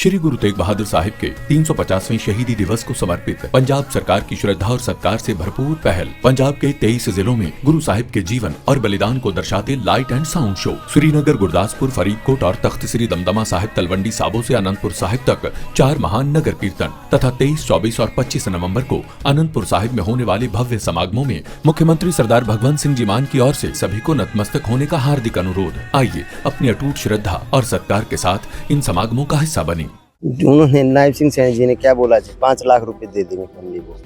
श्री गुरु तेग बहादुर साहिब के 350वें शहीदी दिवस को समर्पित पंजाब सरकार की श्रद्धा और सत्कार से भरपूर पहल। पंजाब के 23 जिलों में गुरु साहिब के जीवन और बलिदान को दर्शाते light and sound show Srinagar, Gurdaspur, Faridkot और तख्त श्री दमदमा साहिब, तलवंडी साबो से अनंतपुर साहिब तक 4 महान नगर कीर्तन तथा 23, 24 और 25 नवंबर को अनंतपुर साहिब में होने वाले भव्य समागमों में मुख्यमंत्री सरदार भगवंत सिंह जी मान की ओर से सभी को नतमस्तक होने का हार्दिक अनुरोध। आइए अपनी अटूट श्रद्धा और सत्कार के साथ इन समागमों का हिस्सा बने। उन्होंने नायब सिंह सैनी जी ने क्या बोला जी, 5 लाख रुपए दे देंगे फैमिली को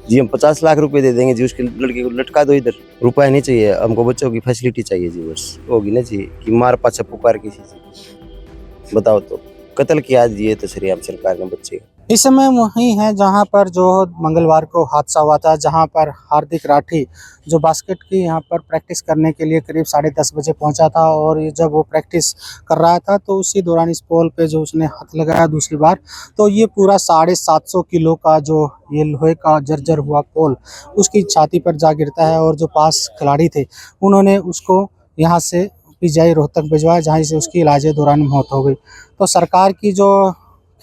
जी, हम 50 लाख रुपए दे देंगे जी, उसके लड़के को लटका दो इधर, रुपया नहीं चाहिए हमको, बच्चों की फैसिलिटी चाहिए जी, बस होगी ना जी कि मार पाछा पुकार किसी से, बताओ तो कत्ल किया जी, ये तो सरियाम सरकार ने बच्चे। इस समय वही है जहां पर जो मंगलवार को हादसा हुआ था, जहां पर हार्दिक राठी जो बास्केट की यहां पर प्रैक्टिस करने के लिए करीब 10:30 बजे पहुंचा था और जब वो प्रैक्टिस कर रहा था तो उसी दौरान इस पोल पे जो उसने हाथ लगाया दूसरी बार, तो ये पूरा 750 किलो का जो ये लोहे का जर्जर हुआ पोल उसकी छाती पर जा गिरता है और जो पास खिलाड़ी थे उन्होंने उसको यहाँ से पीजीआई रोहतक भिजवाया, जहाँ से उसकी इलाज के दौरान मौत हो गई। तो सरकार की जो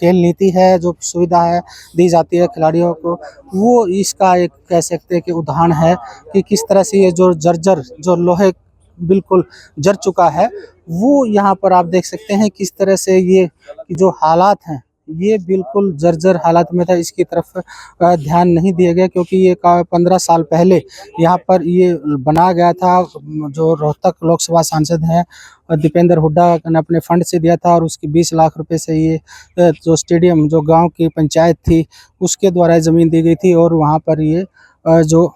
खेल नीति है, जो सुविधा है दी जाती है खिलाड़ियों को, वो इसका एक कह सकते हैं कि उदाहरण है कि किस तरह से ये जो जर्जर जो लोहे बिल्कुल जर चुका है, वो यहाँ पर आप देख सकते हैं किस तरह से ये जो हालात हैं ये बिल्कुल जर्जर हालत में था। इसकी तरफ ध्यान नहीं दिया गया क्योंकि ये 15 साल पहले यहाँ पर ये बनाया गया था। जो रोहतक लोकसभा सांसद हैं दीपेंद्र हुड्डा ने अपने फंड से दिया था और उसकी 20 लाख रुपए से ये जो स्टेडियम जो गांव की पंचायत थी उसके द्वारा ज़मीन दी गई थी और वहाँ पर ये जो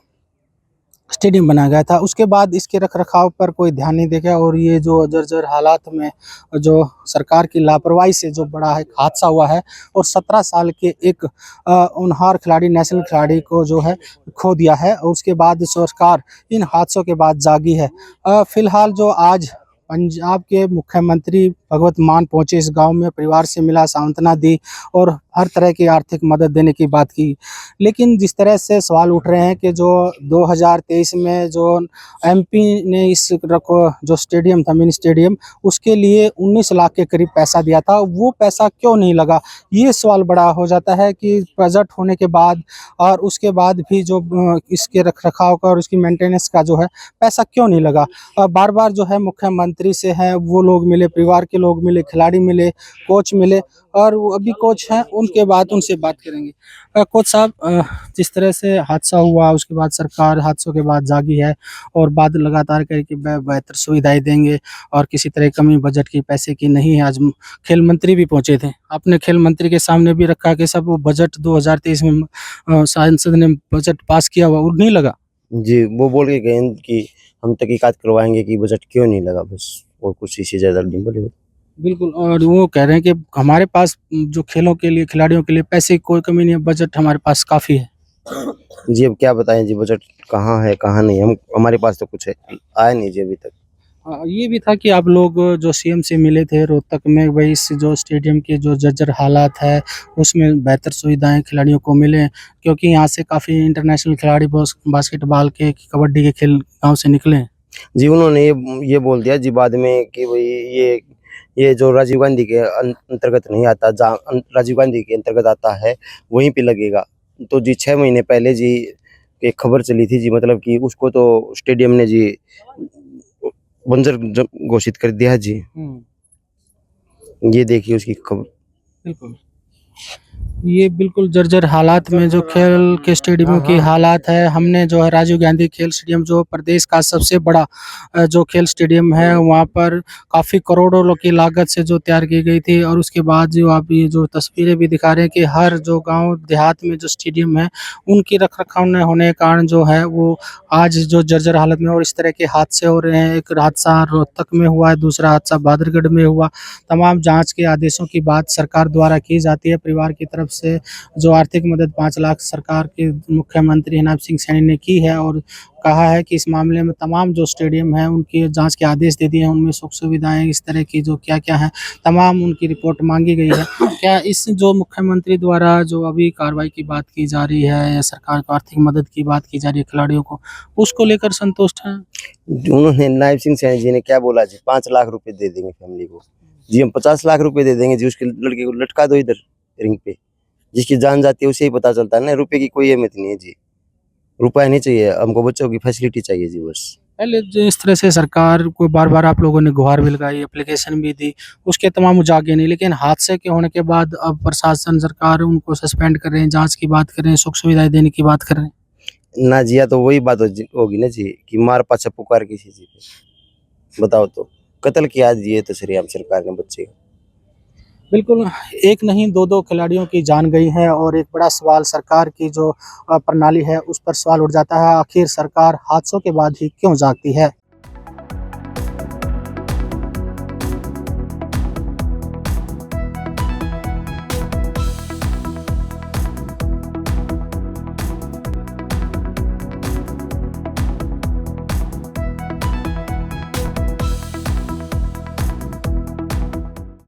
स्टेडियम बनाया गया था। उसके बाद इसके रखरखाव पर कोई ध्यान नहीं दिया गया और ये जो जर्जर हालात में जो सरकार की लापरवाही से जो बड़ा है हादसा हुआ है और 17 साल के एक होनहार खिलाड़ी, नेशनल खिलाड़ी को जो है खो दिया है और उसके बाद सरकार इन हादसों के बाद जागी है। फिलहाल जो आज पंजाब के मुख्यमंत्री भगवत मान पहुंचे इस गांव में, परिवार से मिला, सांत्वना दी और हर तरह की आर्थिक मदद देने की बात की। लेकिन जिस तरह से सवाल उठ रहे हैं कि जो 2023 में जो एमपी ने इस जो स्टेडियम था, मिनी स्टेडियम, उसके लिए 19 लाख के करीब पैसा दिया था, वो पैसा क्यों नहीं लगा? ये सवाल बड़ा हो जाता है कि बजट होने के बाद और उसके बाद भी जो इसके रखरखाव का और उसकी मेंटेनेंस का जो है पैसा क्यों नहीं लगा? बार बार जो है मुख्यमंत्री से है वो लोग मिले, परिवार के लोग मिले, खिलाड़ी मिले, कोच मिले और वो अभी कोच हैं उनके बाद उनसे बात करेंगे। कोच साहब, जिस तरह से हादसा हुआ उसके बाद सरकार हादसों के बाद जागी है और बाद लगातार करके बेहतर सुविधाएं देंगे और किसी तरह कमी बजट की पैसे की नहीं है। आज खेल मंत्री भी पहुंचे थे, आपने खेल मंत्री के सामने भी रखा कि सब वो बजट 2023 में सांसद ने बजट पास किया हुआ और नहीं लगा जी, वो बोल के गए कि हम तहकीकात करवाएंगे कि बजट क्यों नहीं लगा, बस और कुछ इससे ज़्यादा नहीं बोले। बिल्कुल, और वो कह रहे हैं कि हमारे पास जो खेलों के लिए, खिलाड़ियों के लिए पैसे की कोई कमी नहीं है, बजट हमारे पास काफ़ी है। जी, अब क्या बताएं जी, बजट कहाँ है कहाँ नहीं, हमारे पास तो कुछ है आया नहीं जी अभी तक। ये भी था कि आप लोग जो सीएम से मिले थे रोहतक में, भाई इस जो स्टेडियम के जो जर्जर हालात है उसमें बेहतर सुविधाएं खिलाड़ियों को मिले, क्योंकि यहाँ से काफ़ी इंटरनेशनल खिलाड़ी बास्केटबॉल के, कबड्डी के खेल गाँव से निकले हैं। जी, उन्होंने ये बोल दिया जी बाद में कि भाई ये जो राजीव गांधी के अंतर्गत नहीं आता, जहाँ राजीव गांधी के अंतर्गत आता है वहीं पे लगेगा। तो जी 6 महीने पहले जी एक खबर चली थी जी, मतलब कि उसको तो स्टेडियम ने जी बंजर घोषित कर दिया जी। ये देखिए उसकी खबर। बिल्कुल, ये बिल्कुल जर्जर हालात में जो खेल के स्टेडियमों की हालात है। हमने जो है राजीव गांधी खेल स्टेडियम जो प्रदेश का सबसे बड़ा जो खेल स्टेडियम है वहाँ पर काफ़ी करोड़ों की लागत से जो तैयार की गई थी और उसके बाद जो आप ये जो तस्वीरें भी दिखा रहे हैं कि हर जो गांव देहात में जो स्टेडियम है उनकी रखरखाव न होने के कारण जो है वो आज जो जर्जर हालत में और इस तरह के हादसे हो रहे हैं। एक हादसा रोहतक में हुआ है, दूसरा हादसा बहादुरगढ़ में हुआ। तमाम जाँच के आदेशों की बात सरकार द्वारा की जाती है। परिवार की तरफ से जो आर्थिक मदद 5 लाख सरकार के मुख्यमंत्री नायब सिंह सैनी ने की है और कहा है कि इस मामले में तमाम जो स्टेडियम है उनकी जांच के आदेश दे दिए हैं, उनमें सुख सुविधाएं इस तरह की जो क्या-क्या है तमाम उनकी रिपोर्ट मांगी गई है। क्या इस जो मुख्यमंत्री द्वारा जो अभी कार्रवाई की बात की जा रही है या सरकार को आर्थिक मदद की बात की जा रही है खिलाड़ियों को, उसको लेकर संतुष्ट हैं? उन्होंने नायब सिंह सैनी जी ने क्या बोला जी, 5 लाख रुपए दे देंगे फैमिली को जी हम 50 लाख रुपए दे देंगे जी, उसके लड़के को लटका दो इधर रिंग पे। जिसकी जान जाती है उसे ही पता चलता है ना, रुपए की कोई अहमियत नहीं है जी। रुपया नहीं चाहिए हमको, बच्चों की फैसिलिटी चाहिए जी बस। पहले जो इस तरह से सरकार को बार-बार आप लोगों ने गुहार भी लगाई, एप्लीकेशन भी दी, उसके तमाम जागे नहीं, लेकिन हादसे के होने के बाद अब प्रशासन, सरकार उनको सस्पेंड कर रहे हैं, जाँच की बात कर रहे हैं, सुख सुविधाएँ देने की बात कर रहे हैं। ना जी, या तो वही बात होगी ना जी कि मार पाछा पुकार किसी चीज पे, बताओ तो कत्ल किया जी ये तो सरेआम सरकार ने बच्चे का। बिल्कुल, एक नहीं 2-2 खिलाड़ियों की जान गई है और एक बड़ा सवाल सरकार की जो प्रणाली है उस पर सवाल उठ जाता है, आखिर सरकार हादसों के बाद ही क्यों जागती है?